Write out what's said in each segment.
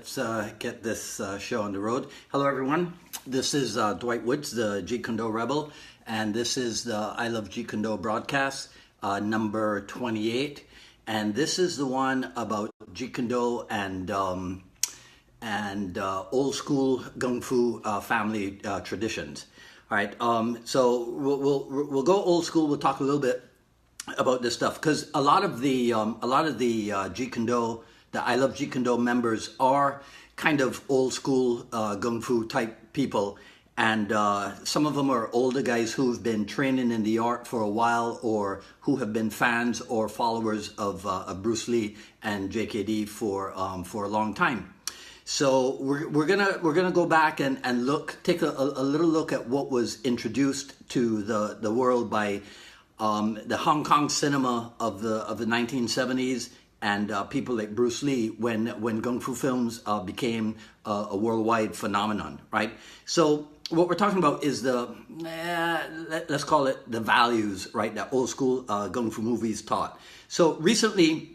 let's get this show on the road. Hello, everyone. This is Dwight Woods, the Jeet Kune Rebel, and this is the I Love Jeet Kune broadcast, number 28. And this is the one about Jeet Kune and old school Gung Fu family traditions. All right. So we'll go old school. We'll talk a little bit about this stuff because a lot of the Jeet Kune, the I Love Jeet Kune members are kind of old school Gung Fu type people, and some of them are older guys who've been training in the art for a while, or who have been fans or followers of Bruce Lee and JKD for a long time. So we're gonna go back and take a little look at what was introduced to the world by the Hong Kong cinema of the 1970s and people like Bruce Lee when Kung Fu films became a worldwide phenomenon, right? So what we're talking about is let's call it the values, right, that old school Kung Fu movies taught. So recently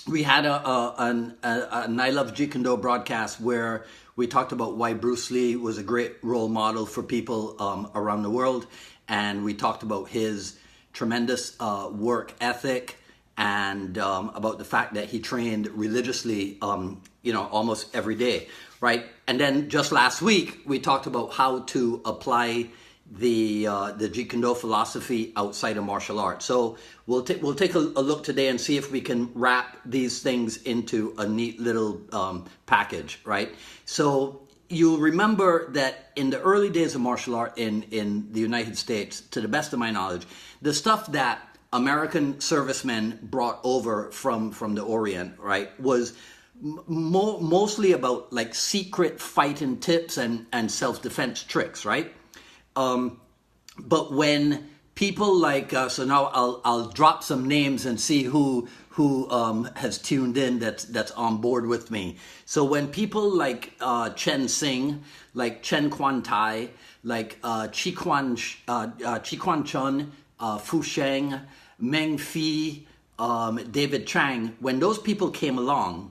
we had an I Love Jeet Kune broadcast where we talked about why Bruce Lee was a great role model for people around the world, and we talked about his tremendous work ethic and about the fact that he trained religiously, almost every day, right? And then just last week we talked about how to apply the Jeet Kune philosophy outside of martial arts. So we'll take a look today and see if we can wrap these things into a neat little package, right? So you'll remember that in the early days of martial art in the United States, to the best of my knowledge, the stuff that American servicemen brought over from the Orient, right, was mostly about like secret fighting tips and self-defense tricks, right? But when people like, so now I'll drop some names and see who has tuned in that's on board with me. So when people like Chen Sing, like Chen Quan Tai, like Chi Quan Chun, Fu Sheng, Meng Fi, David Chang, when those people came along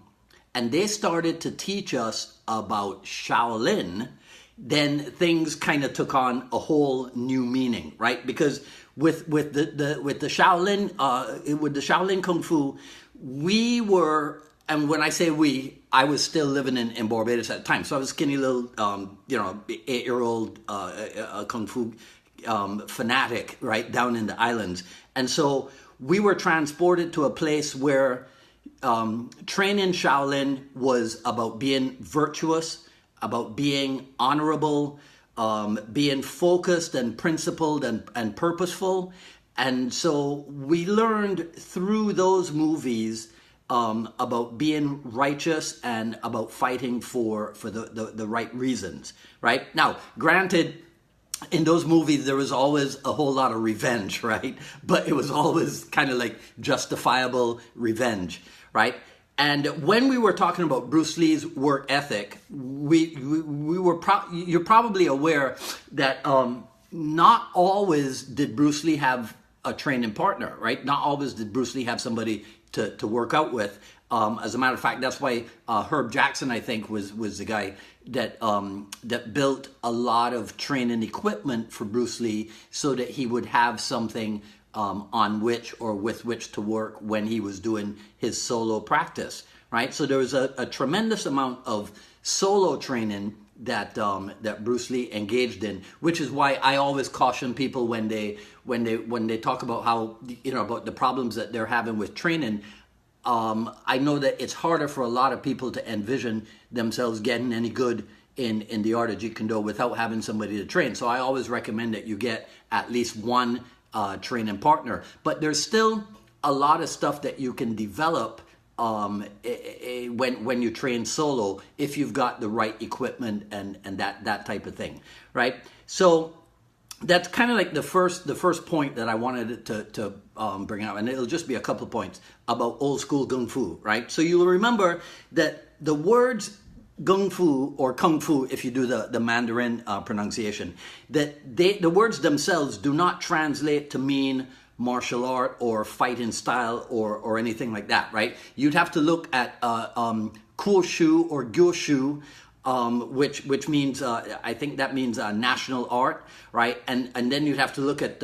and they started to teach us about Shaolin, then things kind of took on a whole new meaning, right? Because with the Shaolin Kung Fu, we were, and when I say we, I was still living in Barbados at the time, so I was a skinny little 8-year-old Kung Fu fanatic, right, down in the islands. And so we were transported to a place where training Shaolin was about being virtuous, about being honorable, being focused and principled and purposeful. And so we learned through those movies about being righteous and about fighting for the right reasons, right? Now, granted, in those movies, there was always a whole lot of revenge, right? But it was always kind of like justifiable revenge, right? And when we were talking about Bruce Lee's work ethic, you're probably aware that not always did Bruce Lee have a training partner, right? Not always did Bruce Lee have somebody to work out with. As a matter of fact, that's why Herb Jackson, I think, was the guy that built a lot of training equipment for Bruce Lee so that he would have something on which or with which to work when he was doing his solo practice, right? So there was a tremendous amount of solo training that Bruce Lee engaged in, which is why I always caution people when they talk about how, about the problems that they're having with training. I know that it's harder for a lot of people to envision themselves getting any good in the art of Jeet Kune without having somebody to train. So I always recommend that you get at least one training partner. But there's still a lot of stuff that you can develop when you train solo if you've got the right equipment and that type of thing, right? So that's kind of like the first point that I wanted to bring out, and it'll just be a couple points about old school Kung Fu, right? So you'll remember that the words Kung Fu or Kung Fu, if you do the Mandarin pronunciation, that the words themselves do not translate to mean martial art or fighting style or anything like that, right? You'd have to look at Kuoshu or Gyoshu, which means I think that means national art, right? And then you'd have to look at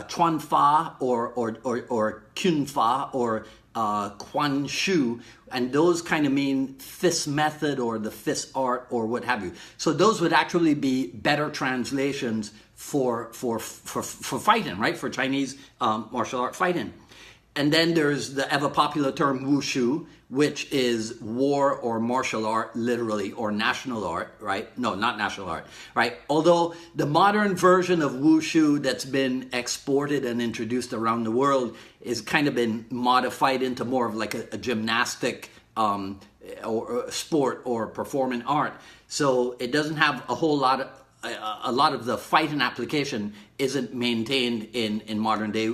Chuan Fa or Kune Fa or Quan Shu, and those kind of mean fist method or the fist art or what have you. So those would actually be better translations for fighting, right? For Chinese martial art fighting. And then there's the ever popular term wushu, which is war or martial art, literally, or national art, right? No, not national art, right? Although the modern version of wushu that's been exported and introduced around the world is kind of been modified into more of like a gymnastic or sport or performing art. So it doesn't have a whole lot of, a lot of the fighting application isn't maintained in modern day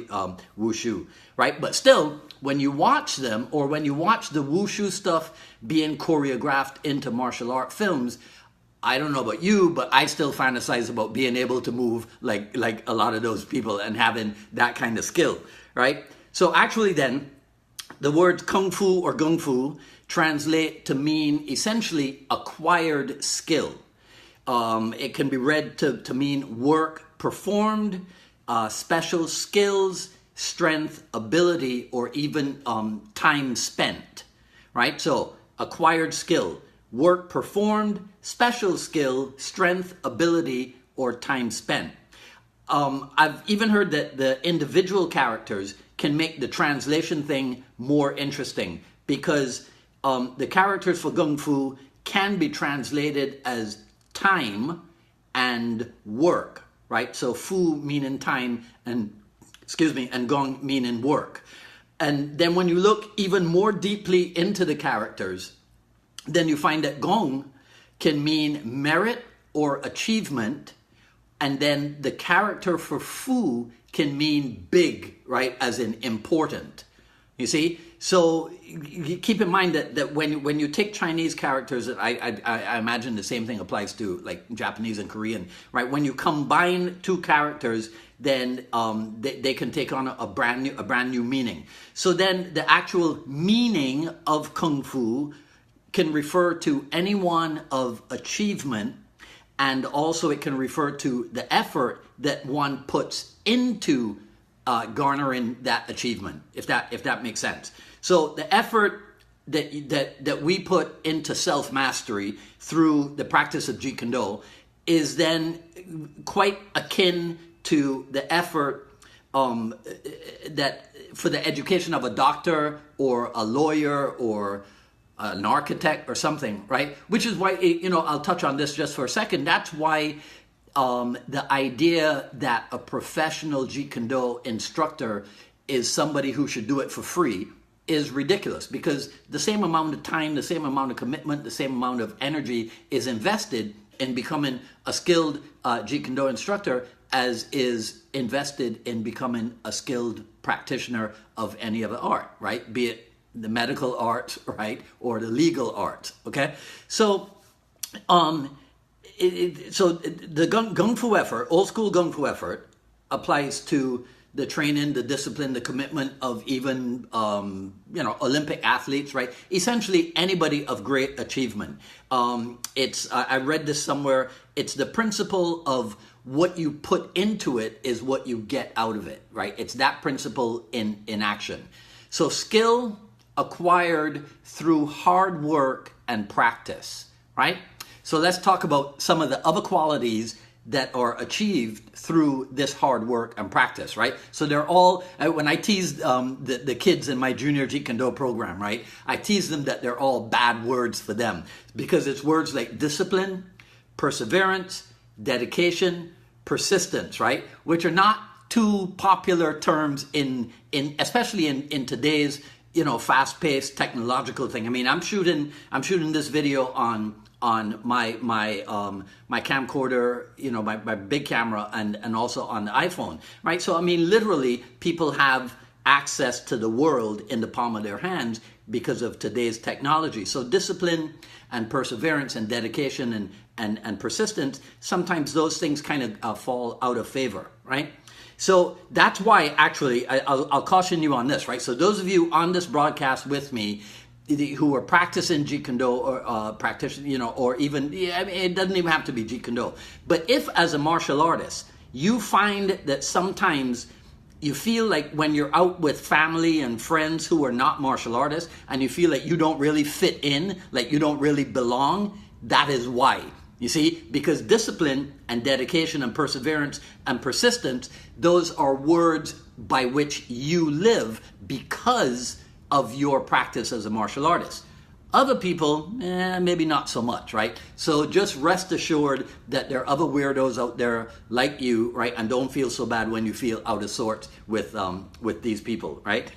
wushu, right? But still, when you watch them, or when you watch the wushu stuff being choreographed into martial art films, I don't know about you, but I still fantasize about being able to move like a lot of those people and having that kind of skill, right? So actually then, the words kung fu or gung fu translate to mean essentially acquired skill. It can be read to mean work performed, special skills, strength, ability, or even time spent, right? So acquired skill, work performed, special skill, strength, ability, or time spent. I've even heard that the individual characters can make the translation thing more interesting, because the characters for Gung Fu can be translated as time and work, right? So Fu meaning time and, and Gong meaning work. And then when you look even more deeply into the characters, then you find that Gong can mean merit or achievement, and then the character for Fu can mean big, right? As in important. You see? So you keep in mind that when you take Chinese characters, I imagine the same thing applies to like Japanese and Korean, right? When you combine two characters, then they can take on a brand new meaning. So then the actual meaning of Kung Fu can refer to anyone of achievement, and also it can refer to the effort that one puts into garnering that achievement, if that makes sense. So the effort that we put into self-mastery through the practice of Jeet Kune is then quite akin to the effort that for the education of a doctor or a lawyer or an architect or something, right? Which is why, I'll touch on this just for a second. That's why the idea that a professional Jeet Kune instructor is somebody who should do it for free is ridiculous, because the same amount of time, the same amount of commitment, the same amount of energy is invested in becoming a skilled Jeet Kune instructor as is invested in becoming a skilled practitioner of any other art, right? Be it the medical art, right, or the legal art, okay? So, the Gung Fu effort, old school Gung Fu effort, applies to the training, the discipline, the commitment of even, Olympic athletes, right? Essentially anybody of great achievement. I read this somewhere, it's the principle of what you put into it is what you get out of it, right? It's that principle in action. So skill acquired through hard work and practice, right? So let's talk about some of the other qualities that are achieved through this hard work and practice, right? So they're all, when I tease the kids in my junior Jeet Kune program, right? I tease them that they're all bad words for them, because it's words like discipline, perseverance, dedication, persistence, right? Which are not too popular terms especially in today's, fast-paced technological thing. I mean, I'm shooting this video on my camcorder, my big camera, and also on the iPhone, right? So I mean, literally, people have access to the world in the palm of their hands because of today's technology. So discipline and perseverance and dedication and persistence, sometimes those things kind of fall out of favor, right? So that's why, actually, I'll caution you on this, right? So those of you on this broadcast with me, who are practicing Jeet Kune Do or practitioner, you know, or even, I mean, it doesn't even have to be Jeet Kune Do. But if as a martial artist, you find that sometimes you feel like when you're out with family and friends who are not martial artists and you feel like you don't really fit in, like you don't really belong, that is why. You see, because discipline and dedication and perseverance and persistence, those are words by which you live because of your practice as a martial artist. Other people, maybe not so much, right? So just rest assured that there are other weirdos out there like you, right? And don't feel so bad when you feel out of sorts with these people, right?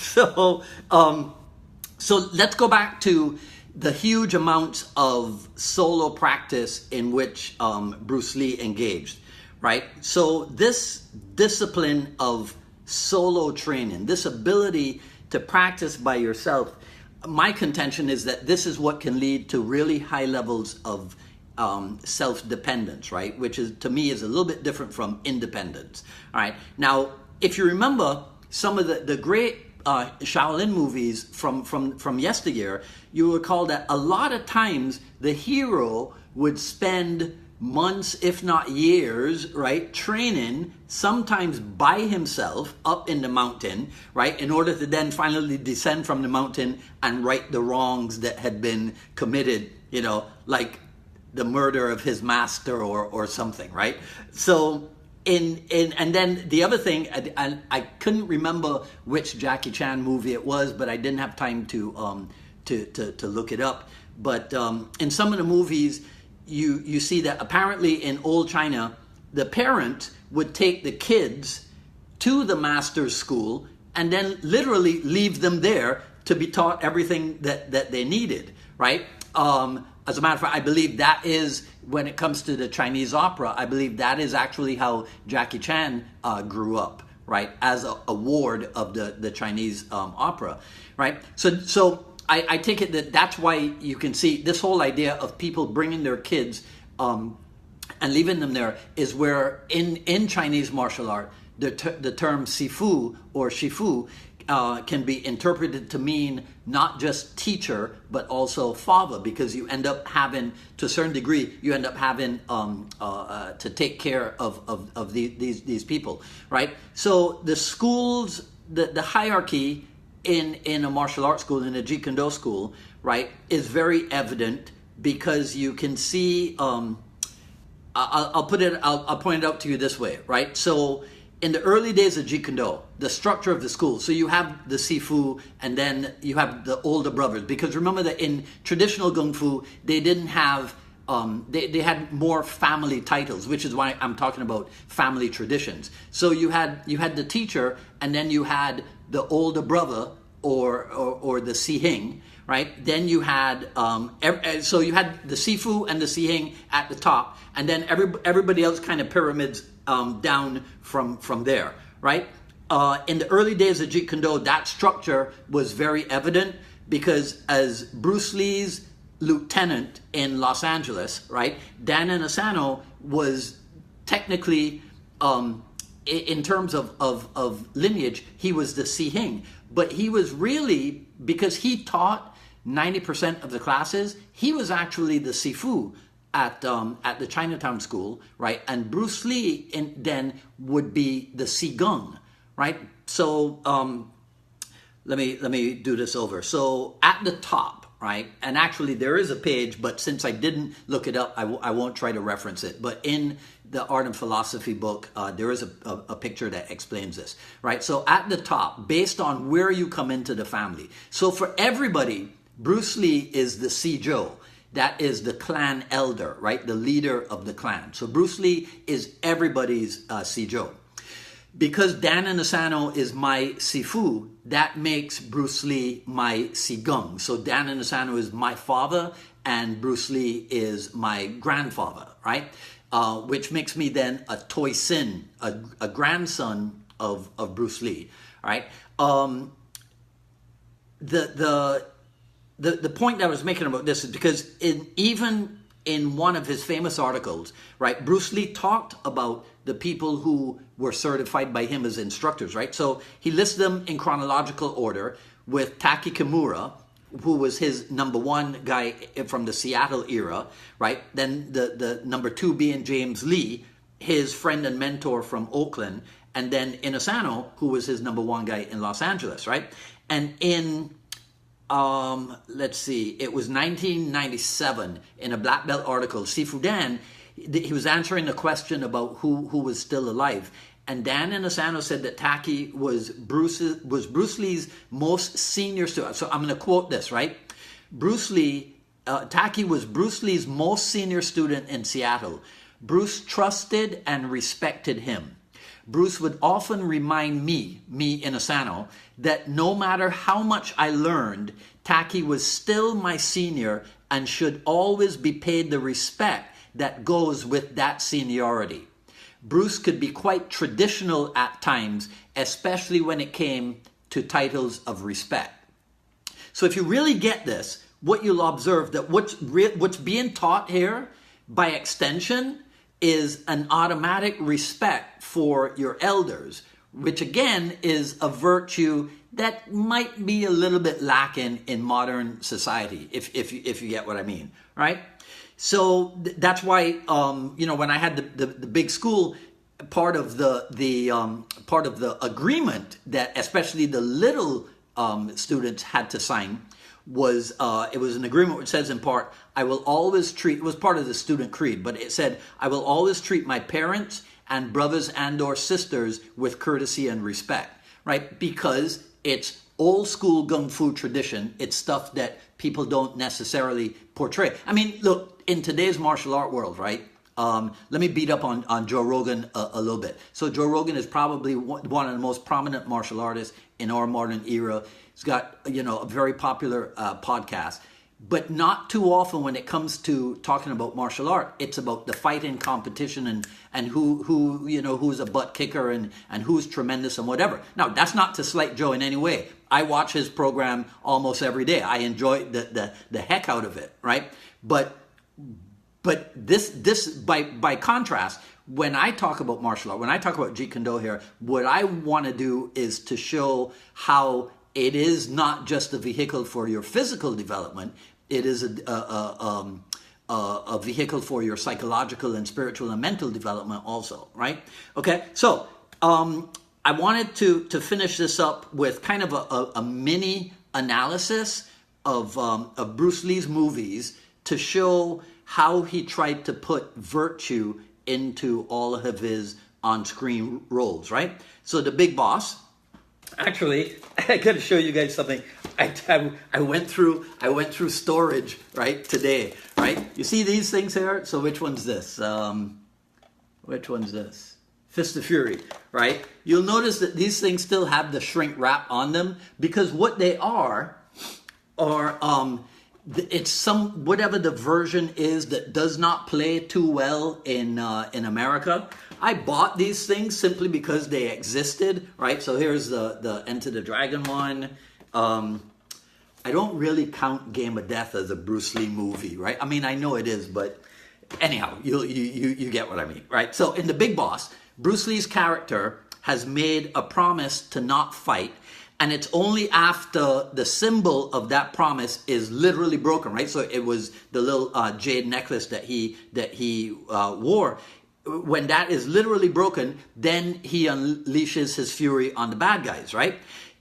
So let's go back to the huge amounts of solo practice in which Bruce Lee engaged, right? So this discipline of solo training, this ability to practice by yourself, my contention is that this is what can lead to really high levels of self-dependence, right? Which is, to me, is a little bit different from independence, all right? Now, if you remember some of the great Shaolin movies from yesteryear, you recall that a lot of times the hero would spend months, if not years, right, training, sometimes by himself up in the mountain, right, in order to then finally descend from the mountain and right the wrongs that had been committed, you know, like the murder of his master or something, right? So and then the other thing, I couldn't remember which Jackie Chan movie it was, but I didn't have time to look it up. But in some of the movies, you see that apparently in old China, the parent would take the kids to the master's school and then literally leave them there to be taught everything that they needed, right? As a matter of fact, I believe that is, when it comes to the Chinese opera, I believe that is actually how Jackie Chan grew up, right? As a ward of the Chinese opera, right? So I take it that's why you can see this whole idea of people bringing their kids and leaving them there is where in Chinese martial art, the term sifu or shifu can be interpreted to mean not just teacher, but also father, because you end up having, to a certain degree, you end up having to take care of these people, right? So the schools, the hierarchy in a martial arts school, in a Jeet Kune Do school, right, is very evident because you can see, I'll point it out to you this way, right? So in the early days of Jeet Kune Do, the structure of the school, so you have the Sifu and then you have the older brothers, because remember that in traditional Gung Fu, they didn't have, they had more family titles, which is why I'm talking about family traditions. So you had the teacher, and then you had the older brother or the Sihing, right? Then you had, so you had the Sifu and the Sihing at the top, and then everybody else kind of pyramids down from there, right? In the early days of Jeet Kune Do, that structure was very evident because as Bruce Lee's lieutenant in Los Angeles, right, Dan Inosanto was technically, in terms of lineage, he was the Sihing, but he was really, because he taught 90% of the classes, he was actually the Sifu at the Chinatown school, right? And Bruce Lee then would be the Gung, right? So let me do this over. So at the top, right? And actually there is a page, but since I didn't look it up, I won't try to reference it. But in the Art and Philosophy book, there is a picture that explains this, right? So at the top, based on where you come into the family. So for everybody, Bruce Lee is the Sijo. That is the clan elder, right? The leader of the clan. So Bruce Lee is everybody's Sijo. Because Dan Inosanto is my Sifu, that makes Bruce Lee my Sigung. So Dan Inosanto is my father and Bruce Lee is my grandfather, right? Which makes me then a Toi Sin, a grandson of Bruce Lee, right? The point that I was making about this is because even in one of his famous articles, right, Bruce Lee talked about the people who were certified by him as instructors, right? So he lists them in chronological order with Taki Kimura, who was his number one guy from the Seattle era, right? Then the number two being James Lee, his friend and mentor from Oakland, and then Inosanto, who was his number one guy in Los Angeles, right? And in let's see, it was 1997 in a Black Belt article, Sifu Dan, he was answering a question about who was still alive. And Dan Inosanto said that Taki was Bruce Lee's most senior student. So I'm going to quote this, right? Taki was Bruce Lee's most senior student in Seattle. Bruce trusted and respected him. Bruce would often remind me Inosanto, that no matter how much I learned, Taki was still my senior and should always be paid the respect that goes with that seniority. Bruce could be quite traditional at times, especially when it came to titles of respect. So if you really get this, what you'll observe that what's being taught here, by extension, is an automatic respect for your elders, which again is a virtue that might be a little bit lacking in modern society, if you get what I mean, right? So that's why when I had the big school, part of the agreement that especially the little students had to sign was it was an agreement which says in part, I will always treat, it was part of the student creed, but it said, I will always treat my parents and brothers and or sisters with courtesy and respect, right? Because it's old school Gung Fu tradition. It's stuff that people don't necessarily portray. I mean, look, in today's martial art world, right? Let me beat up on Joe Rogan a little bit. So Joe Rogan is probably one of the most prominent martial artists in our modern era. He's got, a very popular podcast. But not too often when it comes to talking about martial art, it's about the fighting competition and who's a butt kicker and who's tremendous and whatever. Now, that's not to slight Joe in any way. I watch his program almost every day. I enjoy the heck out of it, right? But this by contrast, when I talk about martial art, when I talk about Jeet Kune Do here, what I want to do is to show how it is not just a vehicle for your physical development. It is a vehicle for your psychological and spiritual and mental development also, right? Okay, so I wanted to finish this up with kind of a mini analysis of Bruce Lee's movies to show how he tried to put virtue into all of his on-screen roles, right? So the Big Boss. Actually, I got to show you guys something. I went through storage right today, right? You see these things here? So which one's this? Which one's this? Fist of Fury, right? You'll notice that these things still have the shrink wrap on them because what they are it's some whatever the version is that does not play too well in America. I bought these things simply because they existed, right? So here's the Enter the Dragon one. I don't really count Game of Death as a Bruce Lee movie, right? I mean, I know it is, but anyhow, you get what I mean, right? So in The Big Boss, Bruce Lee's character has made a promise to not fight, and it's only after the symbol of that promise is literally broken, right? So it was the little jade necklace that he wore. When that is literally broken, then he unleashes his fury on the bad guys, right?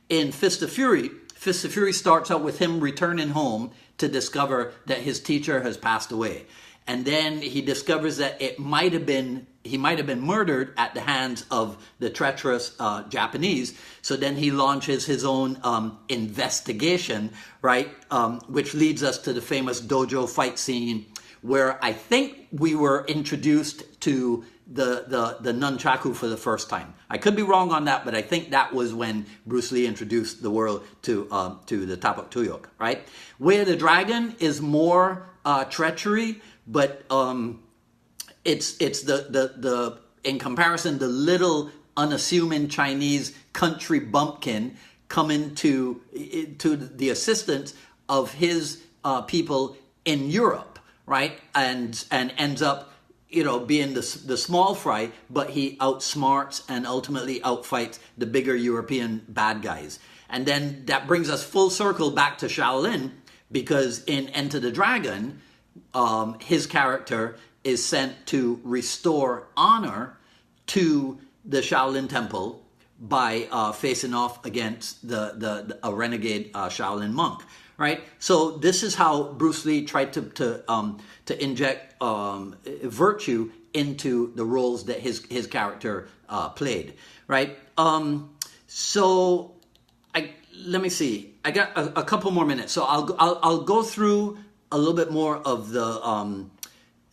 In Fist of Fury starts out with him returning home to discover that his teacher has passed away. And then he discovers that he might have been murdered at the hands of the treacherous Japanese. So then he launches his own investigation, right? Which leads us to the famous dojo fight scene where I think we were introduced to the nunchaku for the first time. I could be wrong on that, but I think that was when Bruce Lee introduced the world to the tapak tuyok, right? Way of the Dragon is more treachery, but it's the in comparison, the little unassuming Chinese country bumpkin coming to the assistance of his people in Europe, right? And ends up, being the small fry, but he outsmarts and ultimately outfights the bigger European bad guys. And then that brings us full circle back to Shaolin, because in Enter the Dragon, his character is sent to restore honor to the Shaolin Temple by facing off against a renegade Shaolin monk, right? So this is how Bruce Lee tried to inject virtue into the roles that his character played, right? So let me see. I got a couple more minutes, so I'll go through a little bit more of the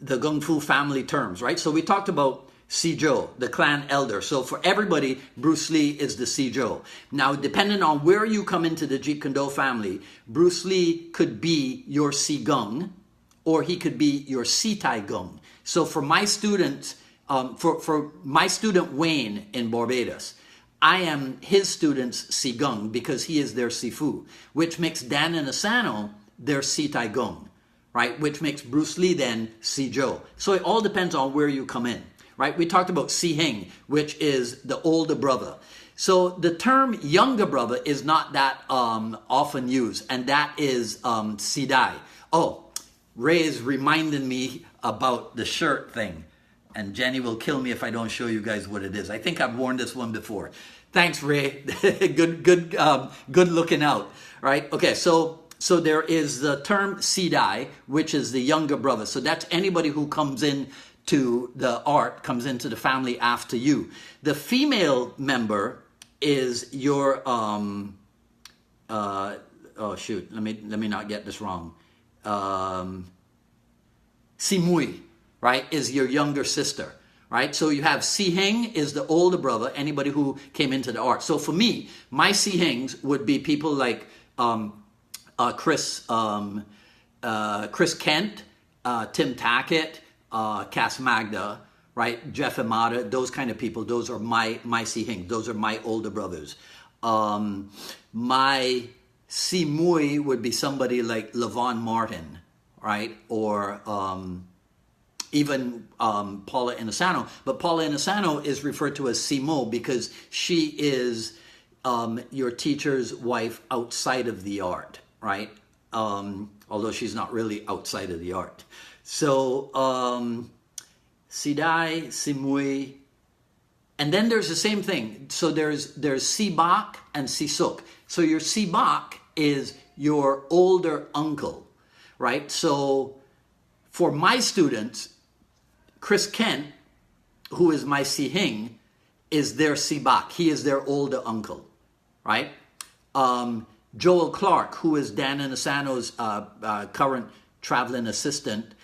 Gung Fu family terms, right? So we talked about Sijo, the clan elder. So for everybody, Bruce Lee is the Sijo. Now, depending on where you come into the Jeet Kune Do family, Bruce Lee could be your Si Gung, or he could be your Si Tai Gung. So for my students, for my student Wayne in Barbados, I am his student's Si Gung because he is their Sifu, which makes Dan and Asano their Si Tai Gung, right? Which makes Bruce Lee then Sijo. So it all depends on where you come in. Right? We talked about Si Hing, which is the older brother. So the term younger brother is not that often used, and that is Si Dai. Oh, Ray is reminding me about the shirt thing, and Jenny will kill me if I don't show you guys what it is. I think I've worn this one before. Thanks, Ray. good looking out. Right? Okay, so there is the term Si Dai, which is the younger brother. So that's anybody who comes in to the art, comes into the family after you. The female member is your oh shoot, let me not get this wrong. Simui, right, is your younger sister, right? So you have Si Hing is the older brother, anybody who came into the art. So for me, my Si Hings would be people like Chris Kent, Tim Tackett, Cass Magda, right? Jeff Amada, those kind of people. Those are my Si Hing. Those are my older brothers. My Si Mui would be somebody like Levon Martin, right? Or even Paula Inasano. But Paula Inasano is referred to as Si Mo because she is your teacher's wife outside of the art, right? Although she's not really outside of the art. So, Sidai, Simui, and then there's the same thing. So there's Sibak and Sisuk. So your Sibak is your older uncle, right? So for my students, Chris Kent, who is my Si Hing, is their Sibak. He is their older uncle, right? Joel Clark, who is Dan and Asano's current traveling assistant,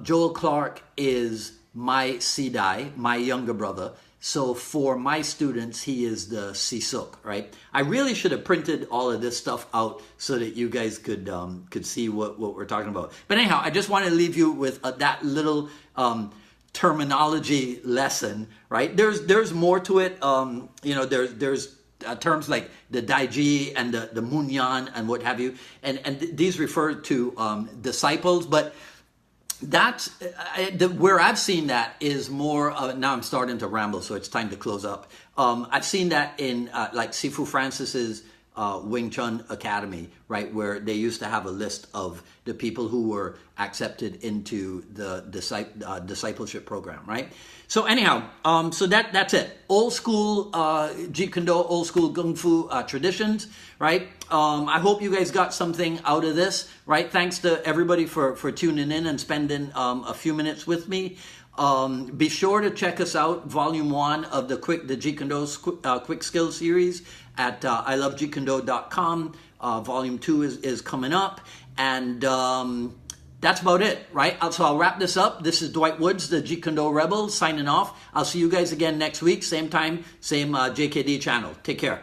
Joel Clark is my Sidai, my younger brother. So for my students, he is the Sisuk, right? I really should have printed all of this stuff out so that you guys could see what we're talking about. But anyhow, I just want to leave you with that little terminology lesson, right? There's more to it. You know, there's terms like the Daiji and the Munyan and what have you, and these refer to disciples, but that's where I've seen that is more now I'm starting to ramble, so it's time to close up. I've seen that in like Sifu Francis's Wing Chun Academy, right, where they used to have a list of the people who were accepted into the discipleship program, right? So anyhow, so that's it. Old school Jeet Kune Do, old school Gung Fu traditions, right? I hope you guys got something out of this, right? Thanks to everybody for tuning in and spending a few minutes with me. Be sure to check us out, Volume 1 of the Jeet Kune Do's Quick Skills series at ilovejeetkunዶ.com. Volume 2 is coming up, and that's about it, right? So I'll wrap this up. This is Dwight Woods, the Jeet Kune Do Rebel, signing off. I'll see you guys again next week, same time, same JKD channel. Take care.